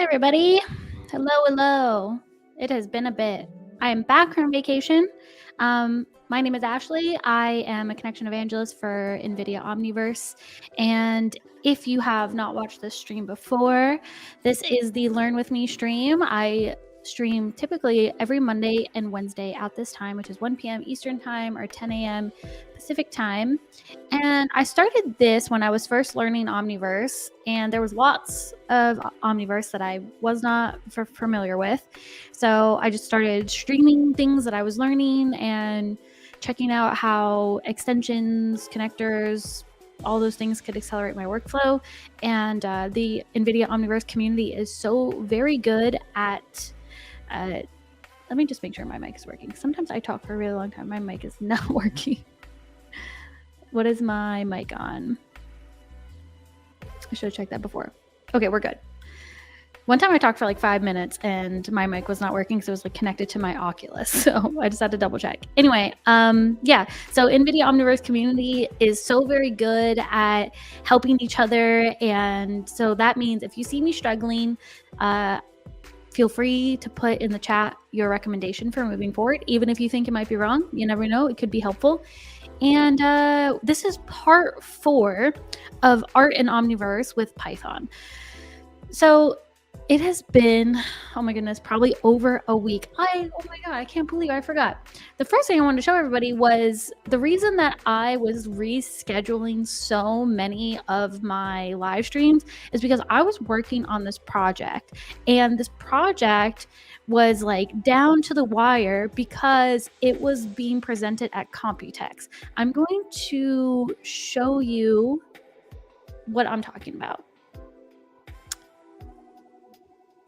everybody. Hello, hello. It has been a bit. I am back from vacation. My name is Ashley. I am a connection evangelist for NVIDIA Omniverse. And if you have not watched this stream before, this is the Learn With Me stream. I stream typically every Monday and Wednesday at this time, which is 1 p.m. Eastern time or 10 a.m. Pacific time. And I started this when I was first learning Omniverse, and there was lots of Omniverse that I was not familiar with. So I just started streaming things that I was learning and checking out how extensions, connectors, all those things could accelerate my workflow. And the NVIDIA Omniverse community is so very good at let me just make sure my mic is working. Sometimes I talk for a really long time. My mic is not working. What is my mic on? I should have checked that before. Okay, we're good. One time I talked for like 5 minutes and my mic was not working because it was like connected to my Oculus. So I just had to double check. Anyway, yeah. So NVIDIA Omniverse community is so very good at helping each other. And so that means if you see me struggling, feel free to put in the chat your recommendation for moving forward. Even if you think it might be wrong, you never know, it could be helpful. And this is part 4 of Art in Omniverse with Python. So it has been, oh my goodness, probably over a week. Oh my God, I can't believe I forgot. The first thing I wanted to show everybody was the reason that I was rescheduling so many of my live streams is because I was working on this project, and this project was like down to the wire because it was being presented at Computex. I'm going to show you what I'm talking about.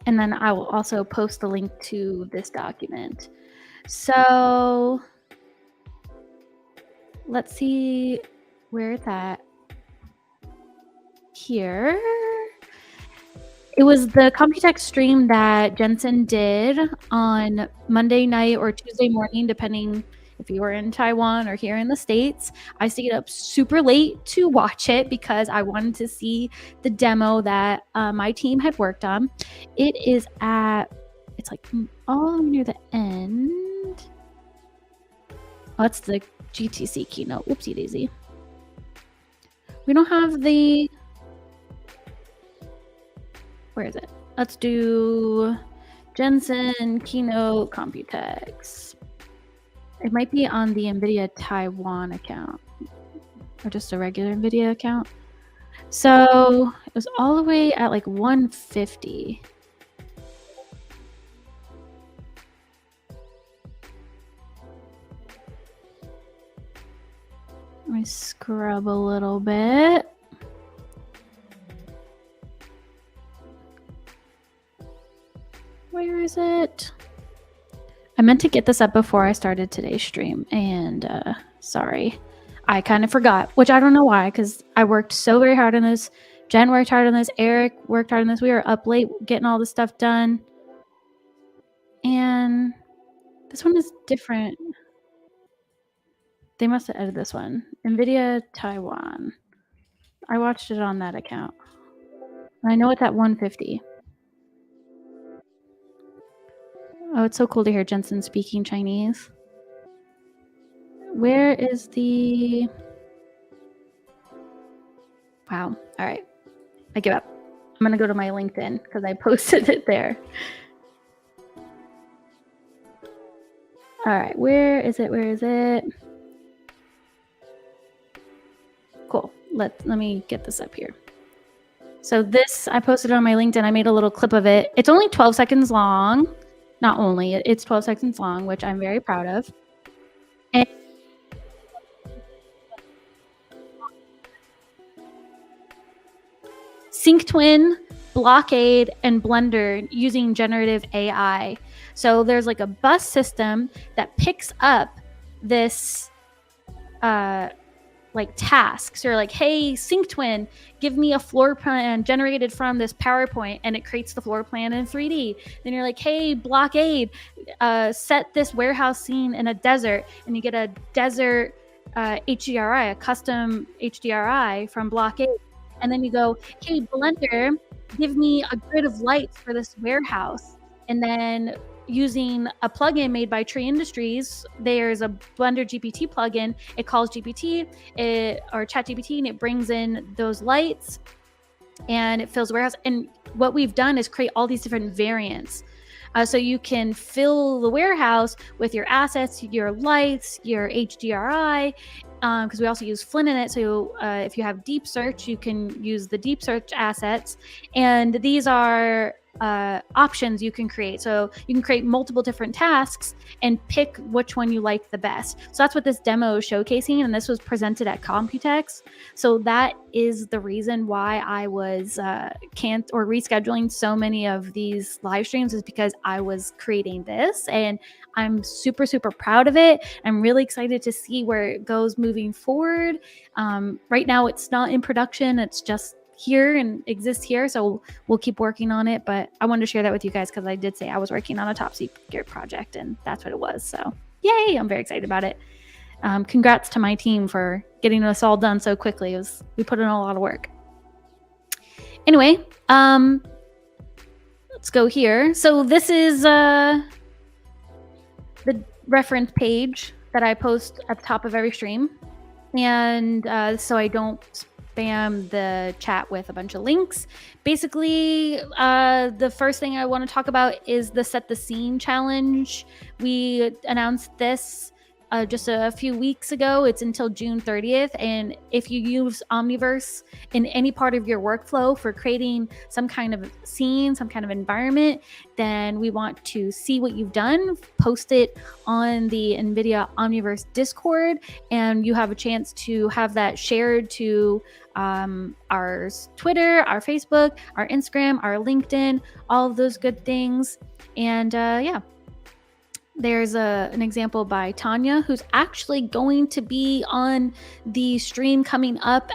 And then I will also post the link to this document. So let's see where it's at. Here. It was the Computex stream that Jensen did on Monday night or Tuesday morning, depending if you were in Taiwan or here in the States. I stayed up super late to watch it because I wanted to see the demo that my team had worked on. It is it's like all near the end. Oh, that's the GTC keynote. Whoopsie daisy. We don't have the... Where is it? Let's do Jensen keynote Computex. It might be on the NVIDIA Taiwan account or just a regular NVIDIA account. So it was all the way at like 150. Let me scrub a little bit. Where is it? I meant to get this up before I started today's stream, and sorry, I kind of forgot, which I don't know why, because I worked so very hard on this. Jen worked hard on this. Eric worked hard on this. We were up late getting all this stuff done. And this one is different. They must have edited this one. NVIDIA Taiwan. I watched it on that account. I know it's at 150. Oh, it's so cool to hear Jensen speaking Chinese. Where is the... Wow. All right. I give up. I'm going to go to my LinkedIn because I posted it there. All right. Where is it? Where is it? Cool. Let me get this up here. So this, I posted it on my LinkedIn. I made a little clip of it. It's only 12 seconds long. Not only, it's 12 seconds long, which I'm very proud of. And SyncTwin, Blockade, and Blender using generative AI. So there's like a bus system that picks up this like tasks. Or like, hey, SyncTwin, give me a floor plan generated from this PowerPoint, and it creates the floor plan in 3D. Then you're like, hey, Blockade, set this warehouse scene in a desert, and you get a desert HDRI, a custom HDRI from Blockade. And then you go, hey, Blender, give me a grid of lights for this warehouse. And then using a plugin made by Tree Industries, there's a Blender GPT plugin. It calls GPT or ChatGPT, and it brings in those lights and it fills the warehouse. And what we've done is create all these different variants. So you can fill the warehouse with your assets, your lights, your HDRI, because we also use Flint in it. So if you have deep search, you can use the deep search assets. And these are options you can create. So you can create multiple different tasks and pick which one you like the best. So that's what this demo is showcasing. And this was presented at Computex. So that is the reason why I was rescheduling so many of these live streams, is because I was creating this, and I'm super, super proud of it. I'm really excited to see where it goes moving forward. Right now it's not in production. It's just here and exists here. So we'll keep working on it. But I wanted to share that with you guys because I did say I was working on a top secret project, and that's what it was. So yay, I'm very excited about it. Congrats to my team for getting us all done so quickly. We put in a lot of work. Anyway, let's go here. So this is the reference page that I post at the top of every stream. And so I don't spam the chat with a bunch of links. Basically, the first thing I want to talk about is the Set the Scene challenge. We announced this just a few weeks ago. It's until June 30th. And if you use Omniverse in any part of your workflow for creating some kind of scene, some kind of environment, then we want to see what you've done. Post it on the NVIDIA Omniverse Discord, and you have a chance to have that shared to our Twitter, our Facebook, our Instagram, our LinkedIn, all of those good things. And yeah. There's an example by Tanya, who's actually going to be on the stream coming up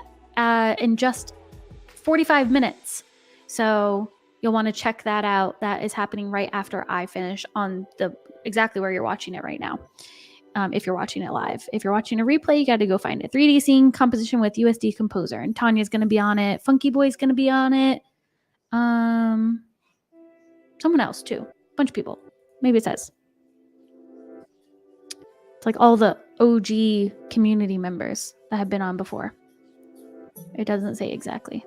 in just 45 minutes. So you'll want to check that out. That is happening right after I finish on exactly where you're watching it right now. If you're watching it live. If you're watching a replay, you got to go find it. 3D scene composition with USD Composer. And Tanya's going to be on it. Funky Boy's going to be on it. Someone else too. A bunch of people. Maybe it says. It's like all the OG community members that have been on before. It doesn't say exactly.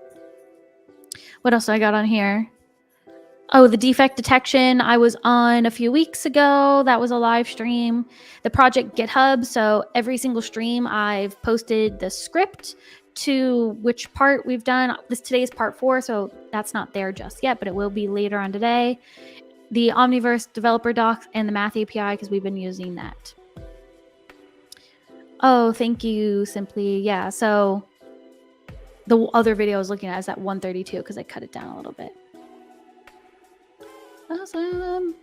What else I got on here? Oh, the defect detection I was on a few weeks ago. That was a live stream. The project GitHub. So every single stream I've posted the script to which part we've done. Today is part 4, so that's not there just yet, but it will be later on today. The Omniverse developer docs and the math API, because we've been using that. Oh, thank you, Simply. Yeah, so the other video I was looking at is at 132 because I cut it down a little bit. Awesome.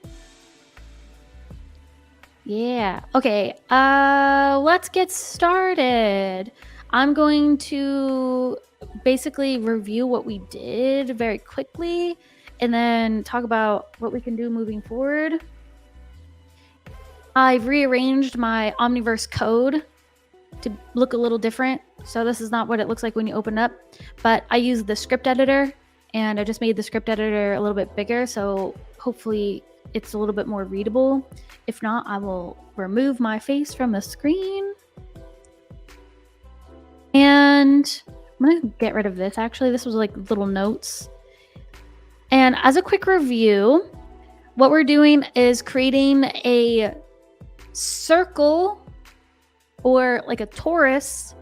Yeah. Okay. Let's get started. I'm going to basically review what we did very quickly and then talk about what we can do moving forward. I've rearranged my Omniverse code to look a little different. So this is not what it looks like when you open it up, but I use the script editor, and I just made the script editor a little bit bigger. So hopefully it's a little bit more readable. If not, I will remove my face from the screen. And I'm going to get rid of this. Actually, this was like little notes. And as a quick review, what we're doing is creating a circle or like a torus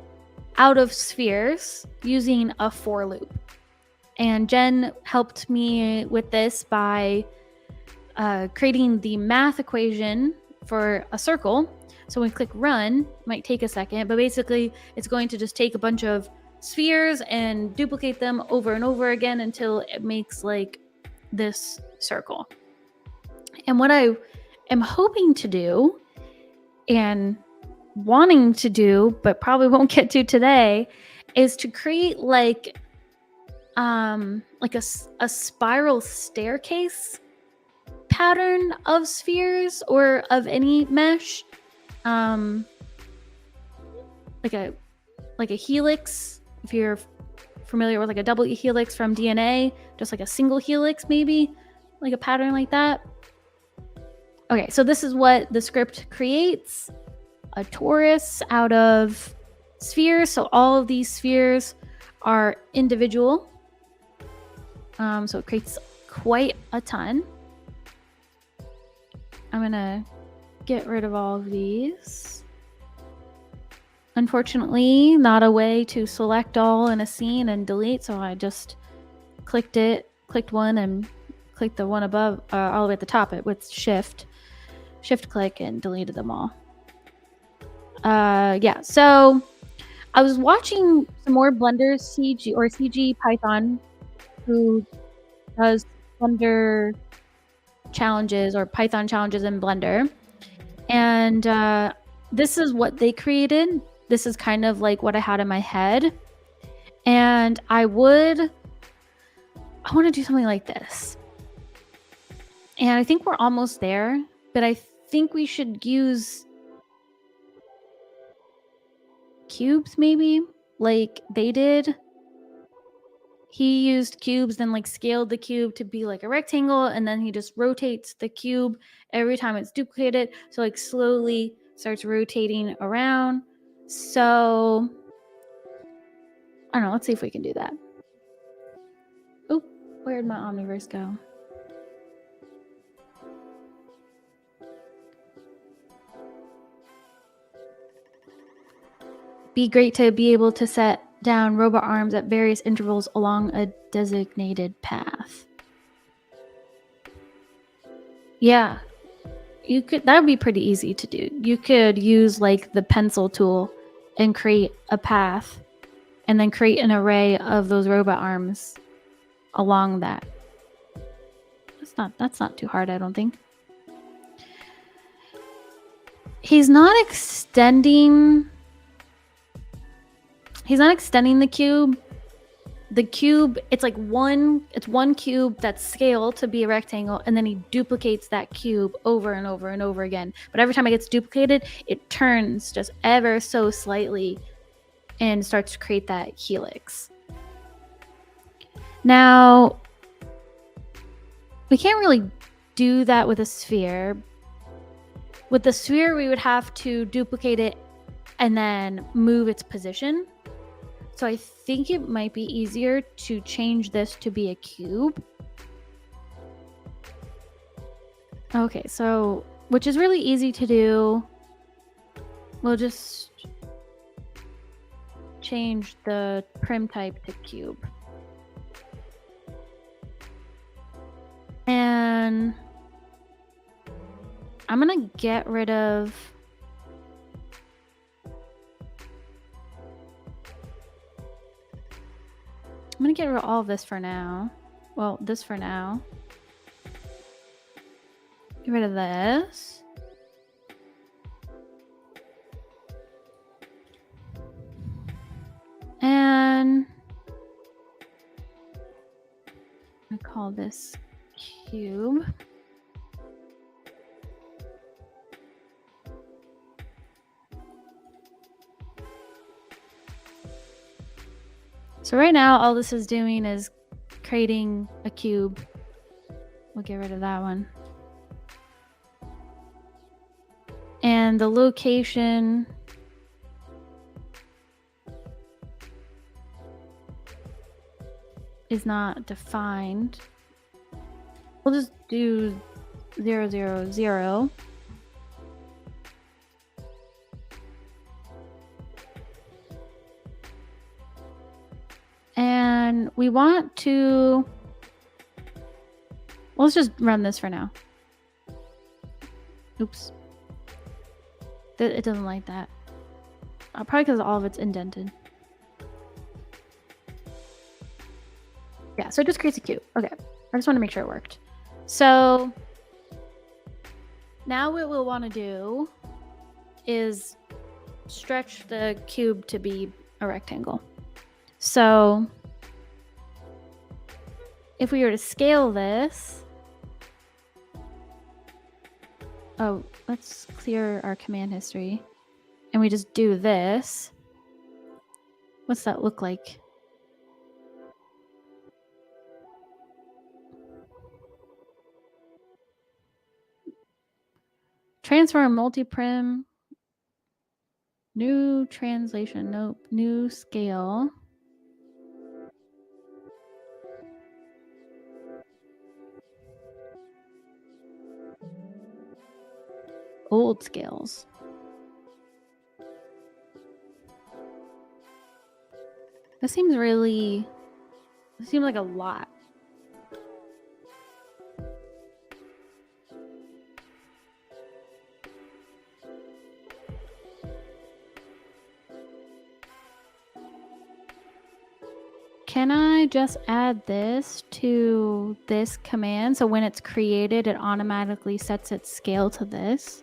out of spheres using a for loop. And Jen helped me with this by creating the math equation for a circle. So when we click run, it might take a second, but basically it's going to just take a bunch of spheres and duplicate them over and over again until it makes like this circle. And what I am hoping to do and wanting to do, but probably won't get to today, is to create like a spiral staircase pattern of spheres or of any mesh, like a helix. If you're familiar with like a double helix from DNA, just like a single helix, maybe like a pattern like that. Okay, so this is what the script creates: a torus out of spheres. So all of these spheres are individual. So it creates quite a ton. I'm gonna get rid of all of these. Unfortunately, not a way to select all in a scene and delete, so I just clicked one and clicked the one above, all the way at the top with shift click, and deleted them all. Yeah, so I was watching some more Blender CG Python, who does Blender challenges or Python challenges in Blender, and this is what they created. This is kind of like what I had in my head, and I want to do something like this, and I think we're almost there, but I think we should use cubes, maybe, like they did. He used cubes, then like scaled the cube to be like a rectangle, and then he just rotates the cube every time it's duplicated, so like slowly starts rotating around. So I don't know, let's see if we can do that. Oh, where'd my Omniverse go? Be great to be able to set down robot arms at various intervals along a designated path. Yeah, you could. That would be pretty easy to do. You could use like the pencil tool and create a path, and then create an array of those robot arms along that. That's not too hard, I don't think. He's not extending the cube. The cube, it's one cube that's scaled to be a rectangle, and then he duplicates that cube over and over and over again. But every time it gets duplicated, it turns just ever so slightly and starts to create that helix. Now, we can't really do that with a sphere. With the sphere, we would have to duplicate it and then move its position. So I think it might be easier to change this to be a cube. Okay, so, which is really easy to do. We'll just change the prim type to cube. And I'm gonna get rid of all of this for now. Well, this for now. Get rid of this. And I call this cube. So right now, all this is doing is creating a cube. We'll get rid of that one. And the location is not defined. We'll just do 0, 0, 0. And we want to, let's just run this for now. Oops. It doesn't like that. Probably because all of it's indented. Yeah, so it just creates a cube. Okay, I just want to make sure it worked. So now what we'll want to do is stretch the cube to be a rectangle. So if we were to scale this, oh, let's clear our command history, and we just do this. What's that look like? Transform multi-prim. New translation. Nope. New scale. Old scales. This seems like a lot. Can I just add this to this command? So when it's created, it automatically sets its scale to this.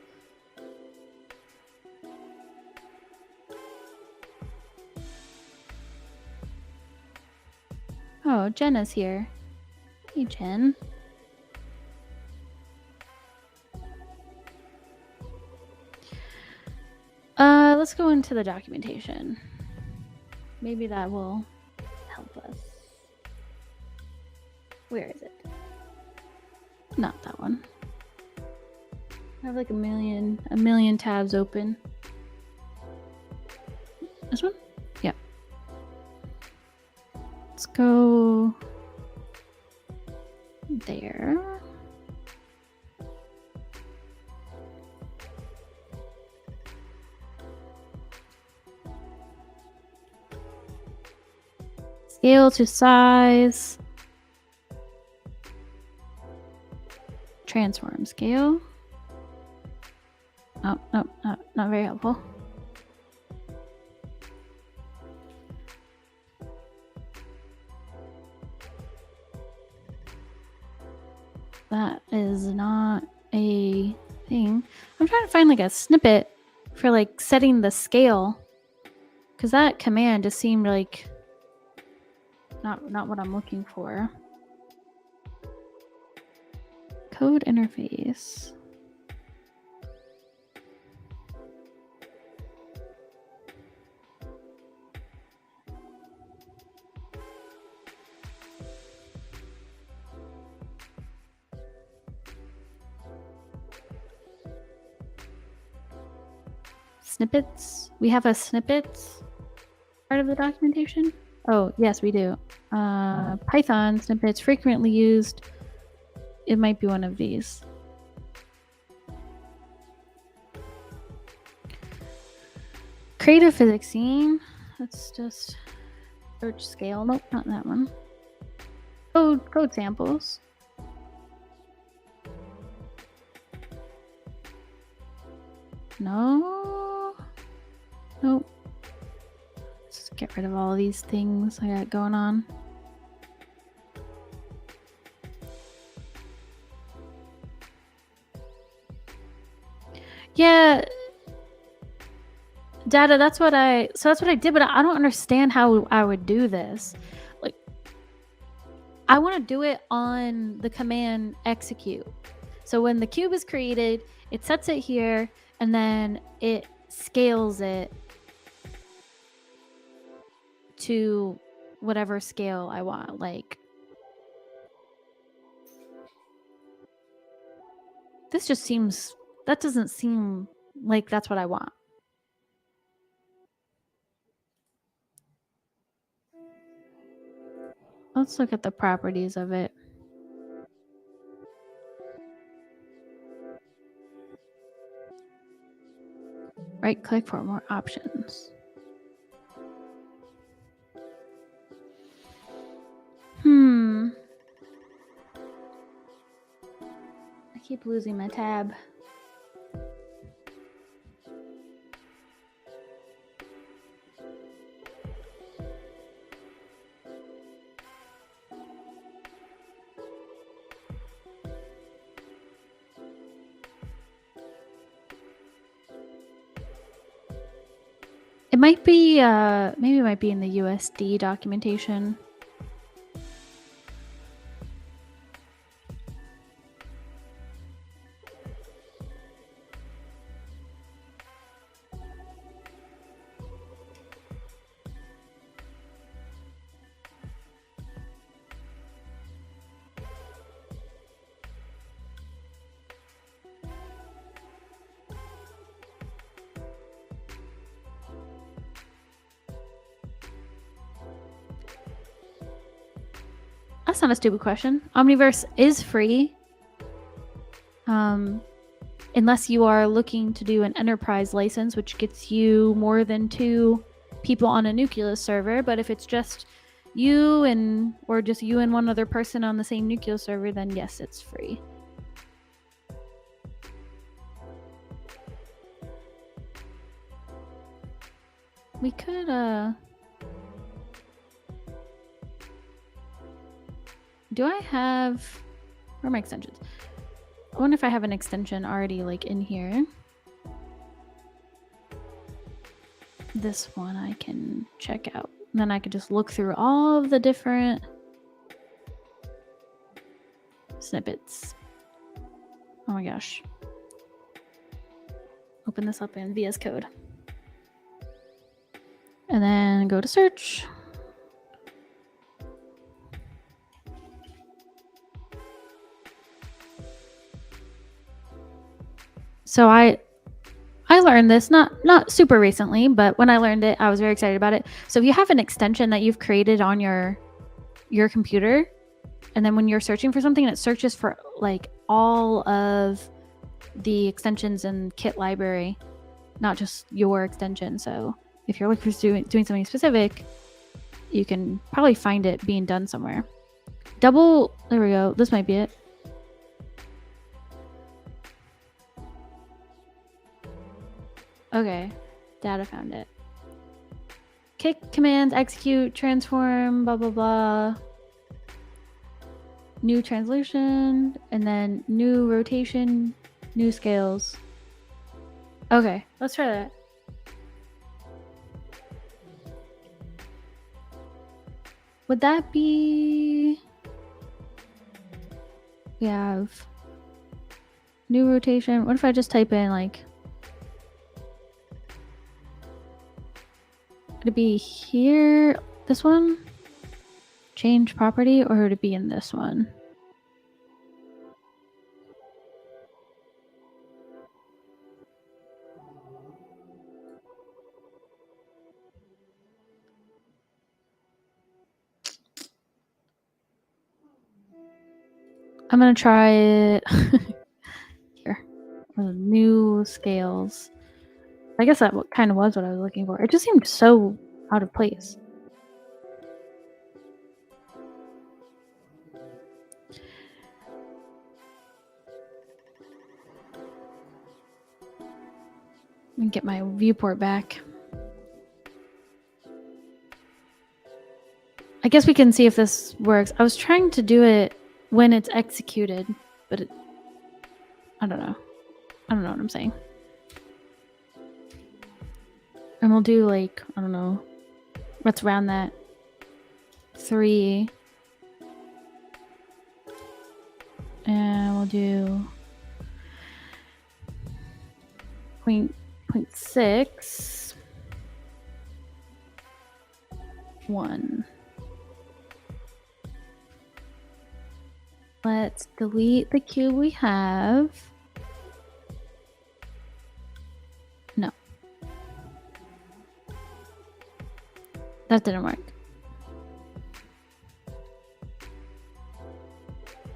Oh, Jenna's here. Hey, Jen. Let's go into the documentation. Maybe that will help us. Where is it? Not that one. I have like a million tabs open. This one? Yeah. Let's go there. Scale to size. Transform scale. Oh, no, not very helpful. That is not a thing. I'm trying to find like a snippet for like setting the scale, because that command just seemed like not what I'm looking for. Code interface. Snippets. We have a snippets part of the documentation. Oh, yes, we do. Python snippets frequently used. It might be one of these. Creative physics scene. Let's just search scale. Nope, not that one. Code samples. No. Nope. Let's get rid of all of these things I got going on. Yeah. Data, that's what I did, but I don't understand how I would do this. Like, I want to do it on the command execute. So when the cube is created, it sets it here, and then it scales it to whatever scale I want. Like, this just seems, that doesn't seem like that's what I want. Let's look at the properties of it. Right click for more options. I keep losing my tab. It might be, maybe it might be in the USD documentation. That's not a stupid question. Omniverse is free. Unless you are looking to do an enterprise license, which gets you more than 2 people on a Nucleus server. But if it's just you or just you and one other person on the same Nucleus server, then yes, it's free. We could do I have, where are my extensions? I wonder if I have an extension already like in here. This one I can check out. And then I could just look through all of the different snippets. Oh my gosh. Open this up in VS Code. And then go to search. So I learned this not super recently, but when I learned it, I was very excited about it. So if you have an extension that you've created on your computer, and then when you're searching for something, it searches for like all of the extensions in Kit library, not just your extension. So if you're looking for doing something specific, you can probably find it being done somewhere. There we go. This might be it. Okay, data found it. Kick commands, execute, transform, blah, blah, blah. New translation, and then new rotation, new scales. Okay, let's try that. Would that be... We have new rotation. What if I just type in like... Would it be here, this one? Change property, or would it be in this one? I'm gonna try it here. New scales. I guess that kind of was what I was looking for. It just seemed so out of place. Let me get my viewport back. I guess we can see if this works. I was trying to do it when it's executed, but I don't know. I don't know what I'm saying. And we'll do like, I don't know, let's round that 3. And we'll do 0.6. 1. Let's delete the cube we have. No. That didn't work.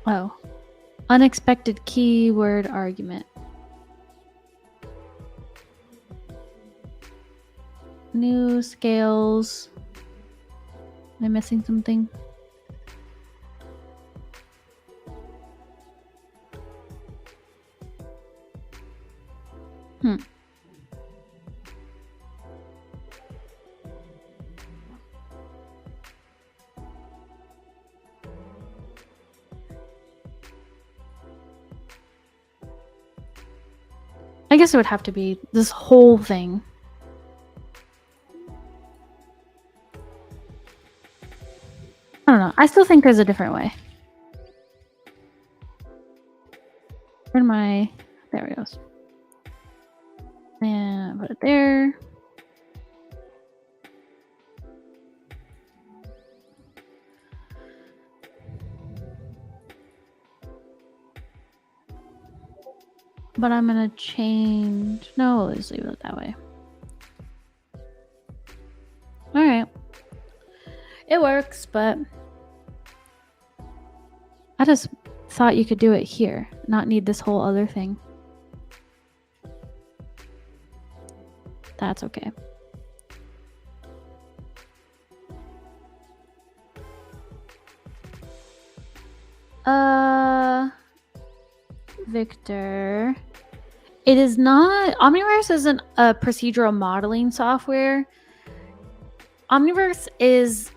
Oh. Unexpected keyword argument. New scales. Am I missing something? I guess it would have to be this whole thing. I don't know. I still think there's a different way. Where am I? There it goes. And put it there. But I'm gonna change. No, let's leave it that way. All right. It works, but I just thought you could do it here, not need this whole other thing. That's okay. Victor. It is not. Omniverse isn't a procedural modeling software. Omniverse is.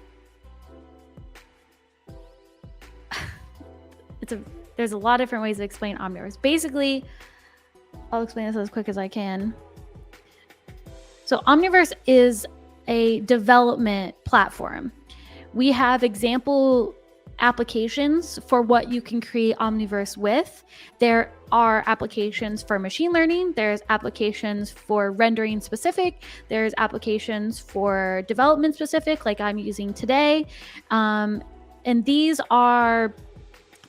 There's a lot of different ways to explain Omniverse. Basically, I'll explain this as quick as I can. So Omniverse is a development platform. We have example applications for what you can create Omniverse with. There are applications for machine learning. There's applications for rendering specific. There's applications for development specific, like I'm using today. And these are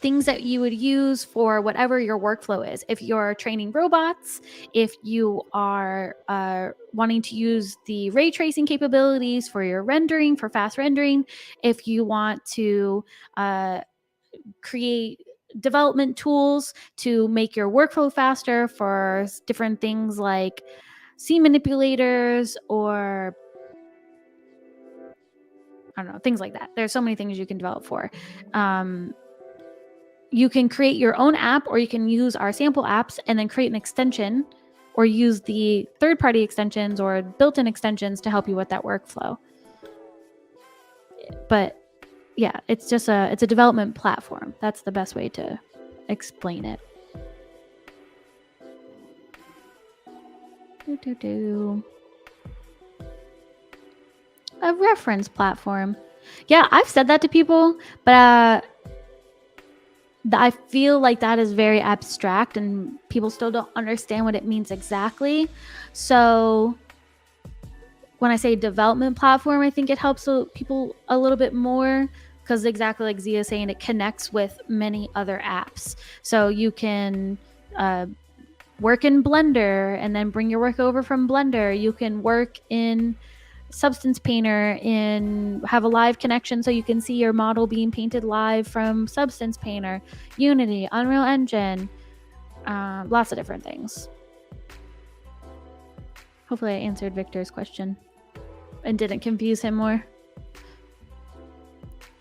things that you would use for whatever your workflow is. If you're training robots, if you are wanting to use the ray tracing capabilities for your rendering, for fast rendering, if you want to create development tools to make your workflow faster for different things like scene manipulators or I don't know, things like that. There's so many things you can develop for. You can create your own app, or you can use our sample apps and then create an extension or use the third-party extensions or built-in extensions to help you with that workflow. But yeah, it's a development platform. That's the best way to explain it. A reference platform. Yeah, I've said that to people, but I feel like that is very abstract and people still don't understand what it means exactly. So when I say development platform, I think it helps people a little bit more because exactly like Zia is saying, it connects with many other apps. So you can work in Blender and then bring your work over from Blender. You can work in Substance Painter and have a live connection so you can see your model being painted live from Substance Painter, Unity, Unreal Engine, lots of different things. Hopefully I answered Victor's question and didn't confuse him more.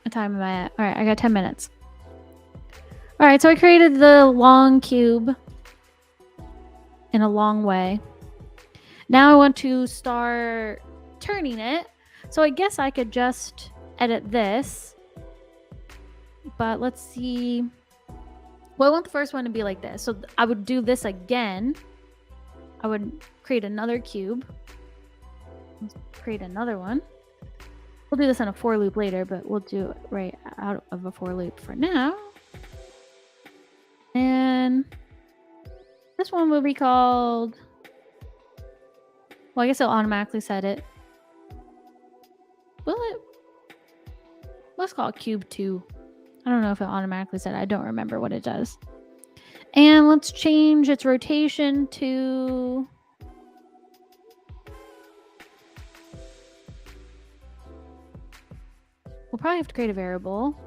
What time am I at? All right, I got 10 minutes. All right, so I created the long cube in a long way. Now I want to start turning it. So I guess I could just edit this. But let's see. Well, I want the first one to be like this. So I would do this again. I would create another cube. Let's create another one. We'll do this in a for loop later, but we'll do it right out of a for loop for now. And this one will be called, well, I guess it'll automatically set it. Will it? Let's call it cube 2. I don't know if it automatically set it. I don't remember what it does. And let's change its rotation to, we'll probably have to create a variable,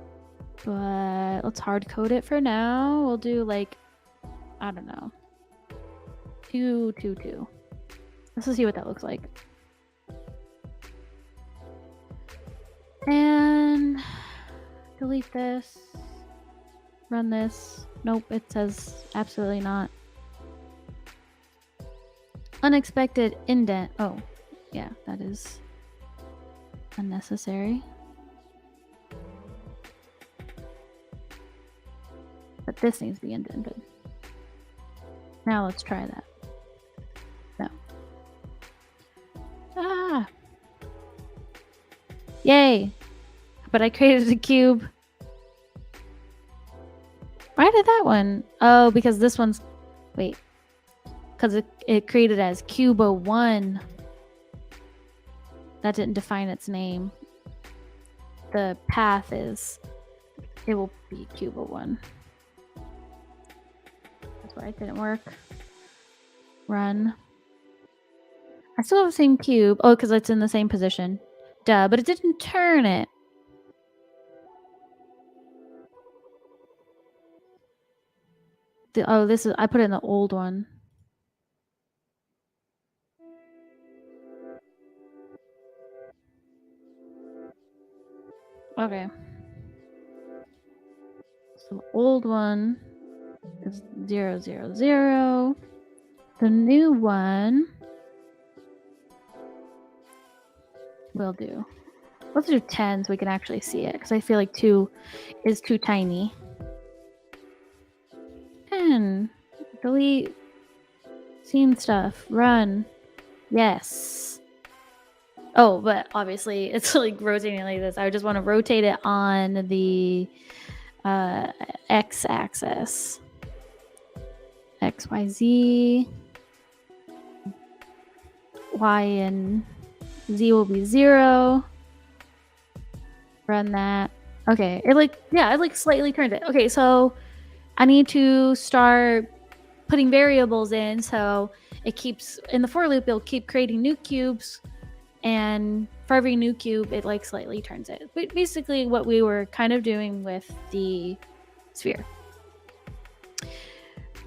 but let's hard code it for now. We'll do like, I don't know, 2, 2, 2. Let's see what that looks like. And delete this, run this. Nope, it says absolutely not. Unexpected indent. Oh, yeah, that is unnecessary. But this needs to be indented. Now let's try that. No. Ah! Yay! But I created a cube. Why did that one? Oh, because this one's... Wait. Because it created as Cuba1. That didn't define its name. The path is... It will be Cuba1. That's why it didn't work. Run. I still have the same cube. Oh, because it's in the same position. Duh, but it didn't turn it. This is, I put it in the old one. Okay. So the old one is 0, 0, 0. The new one will do. Let's do 10 so we can actually see it, because I feel like 2 is too tiny. 10. Delete. Scene stuff. Run. Yes. Oh, but obviously it's like rotating like this. I just want to rotate it on the x-axis. X, Y, Z. Y and Z will be 0. Run that. Okay, it like slightly turned it. Okay, so I need to start putting variables in, so it keeps in the for loop. It'll keep creating new cubes, and for every new cube, it like slightly turns it. But basically, what we were kind of doing with the sphere.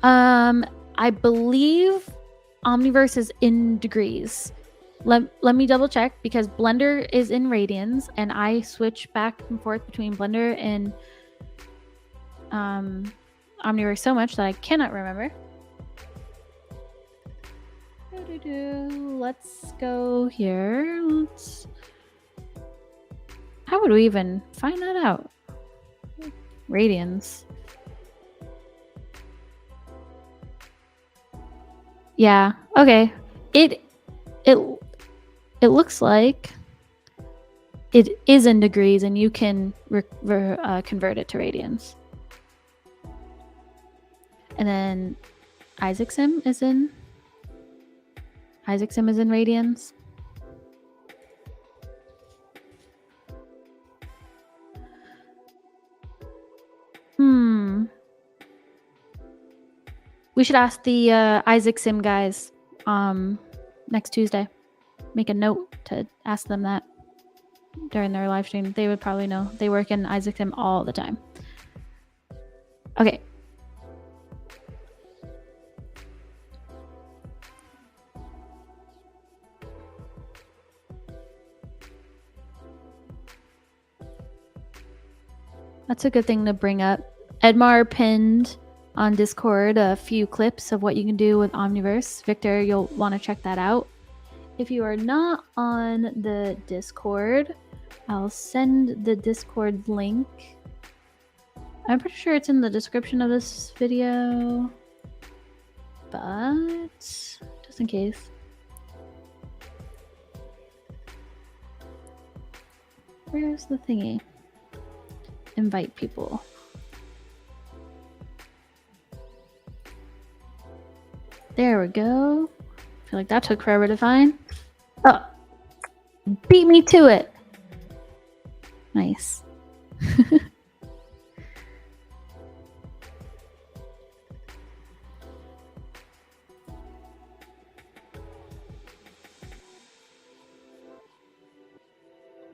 I believe Omniverse is in degrees. Let me double check, because Blender is in radians, and I switch back and forth between Blender and Omniverse so much that I cannot remember. Let's go here. How would we even find that out? Radians. Yeah. Okay. It looks like it is in degrees, and you can convert it to radians. And then Isaac Sim is in radians. We should ask the Isaac Sim guys next Tuesday. Make a note to ask them that during their live stream. They would probably know. They work in Isaac Sim all the time. Okay. That's a good thing to bring up. Edmar pinned on Discord a few clips of what you can do with Omniverse. Victor, you'll want to check that out. If you are not on the Discord, I'll send the Discord link. I'm pretty sure it's in the description of this video, but just in case. Where's the thingy? Invite people. There we go. I feel like that took forever to find. Oh, beat me to it. Nice.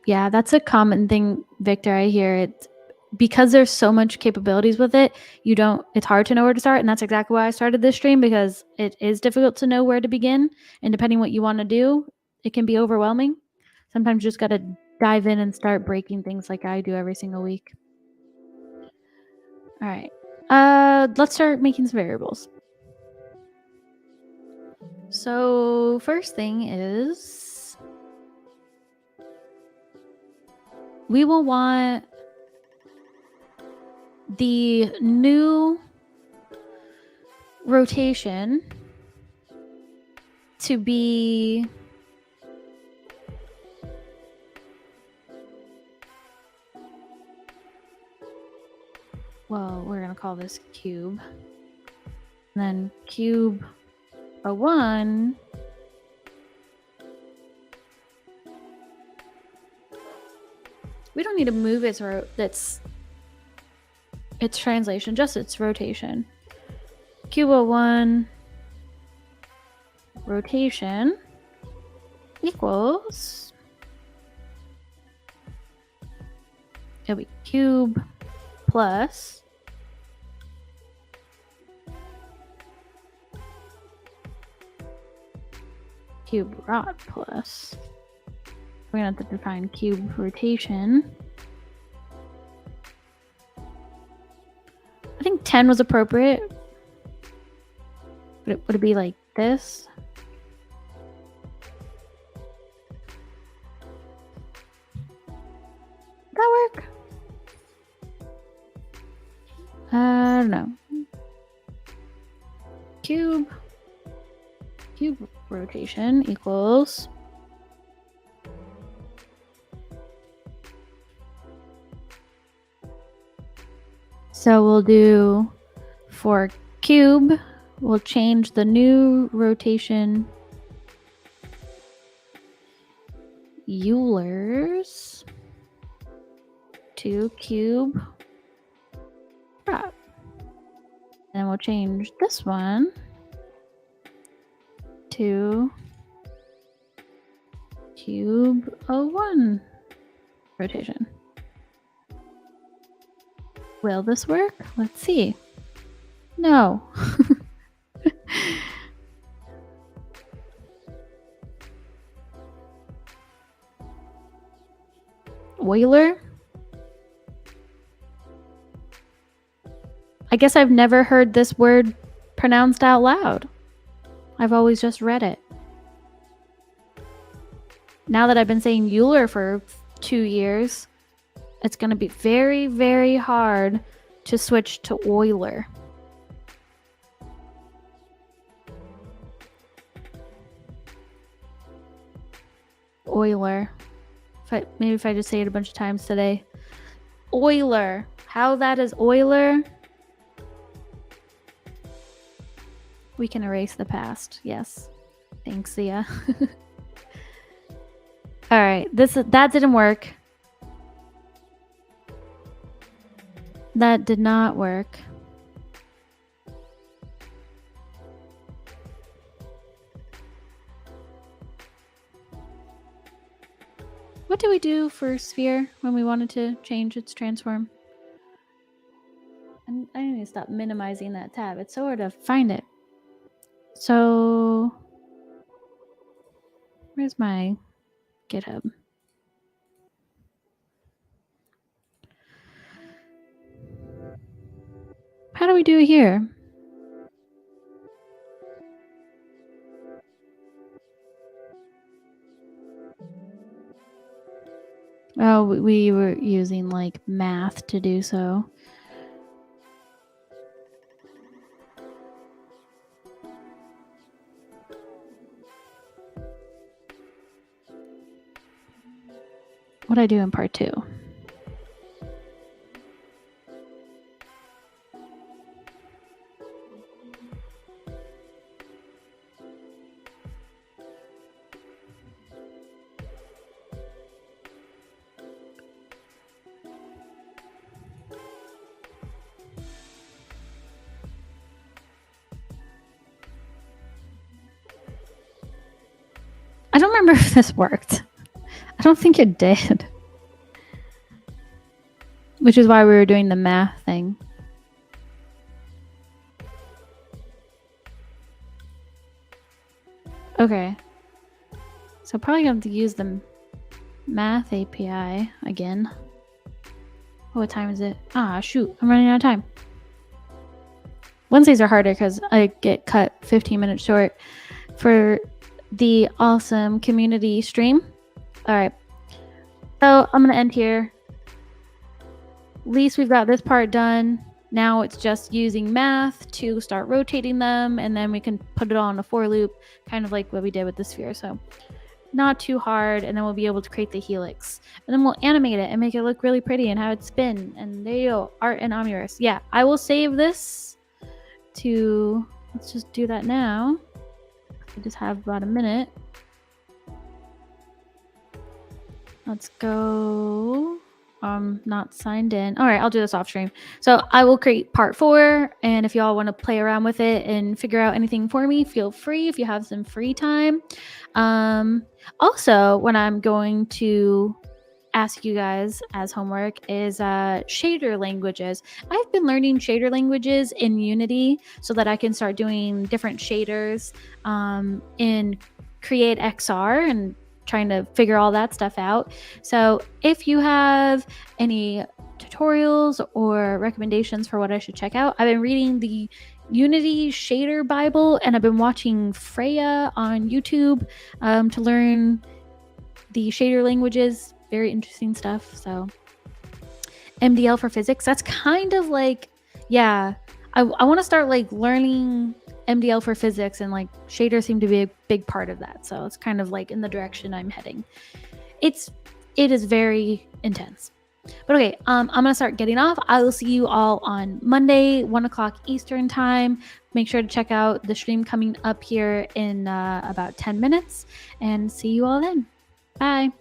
Yeah, that's a common thing, Victor. I hear it. Because there's so much capabilities with it, it's hard to know where to start. And that's exactly why I started this stream, because it is difficult to know where to begin. And depending what you want to do, it can be overwhelming. Sometimes you just got to dive in and start breaking things like I do every single week. All right. Let's start making some variables. So first thing is, we will want the new rotation to be we're going to call this cube. And then cube 01 we don't need to move its translation, just its rotation. Cube 01 rotation equals, it'll be cube plus cube rot plus. We're gonna have to define cube rotation. I think 10 was appropriate. Would it be like this? Would that work? I don't know. Cube rotation equals so we'll do for cube, we'll change the new rotation Euler's to cube rot. And we'll change this one to cube 01 rotation. Will this work? Let's see. No. Euler? I guess I've never heard this word pronounced out loud. I've always just read it. Now that I've been saying Euler for 2 years, it's going to be very, very hard to switch to Euler. Euler. Maybe if I just say it a bunch of times today. Euler. How that is Euler? We can erase the past. Yes. Thanks, Zia. All right. That didn't work. That did not work. What did we do for sphere when we wanted to change its transform? And I need to stop minimizing that tab. It's so hard to find it. So where's my GitHub? How do we do it here? Oh, we were using like math to do so. What'd I do in part 2? I don't remember if this worked. I don't think it did. Which is why we were doing the math thing. Okay. So probably going to have to use the math API again. What time is it? Ah, shoot. I'm running out of time. Wednesdays are harder because I get cut 15 minutes short for the awesome community stream. All right. So I'm going to end here. At least we've got this part done. Now it's just using math to start rotating them, and then we can put it all in a for loop, kind of like what we did with the sphere. So not too hard, and then we'll be able to create the helix. And then we'll animate it and make it look really pretty and have it spin. And there you go, art in Omniverse. Yeah, I will save this to, let's just do that now. I just have about a minute. Let's go. Not signed in. All right, I'll do this off stream. So I will create part 4, and if y'all want to play around with it and figure out anything for me, feel free if you have some free time. Also, what I'm going to ask you guys as homework is shader languages. I've been learning shader languages in Unity so that I can start doing different shaders in create XR and trying to figure all that stuff out. So if you have any tutorials or recommendations for what I should check out, I've been reading the Unity Shader Bible, and I've been watching Freya on YouTube to learn the shader languages. Very interesting stuff. So MDL for physics, that's kind of like, yeah, I want to start like learning MDL for physics, and like shaders seem to be a big part of that. So it's kind of like in the direction I'm heading. It is very intense. But okay, I'm gonna start getting off. I will see you all on Monday, 1 o'clock Eastern time. Make sure to check out the stream coming up here in about 10 minutes, and see you all then. Bye.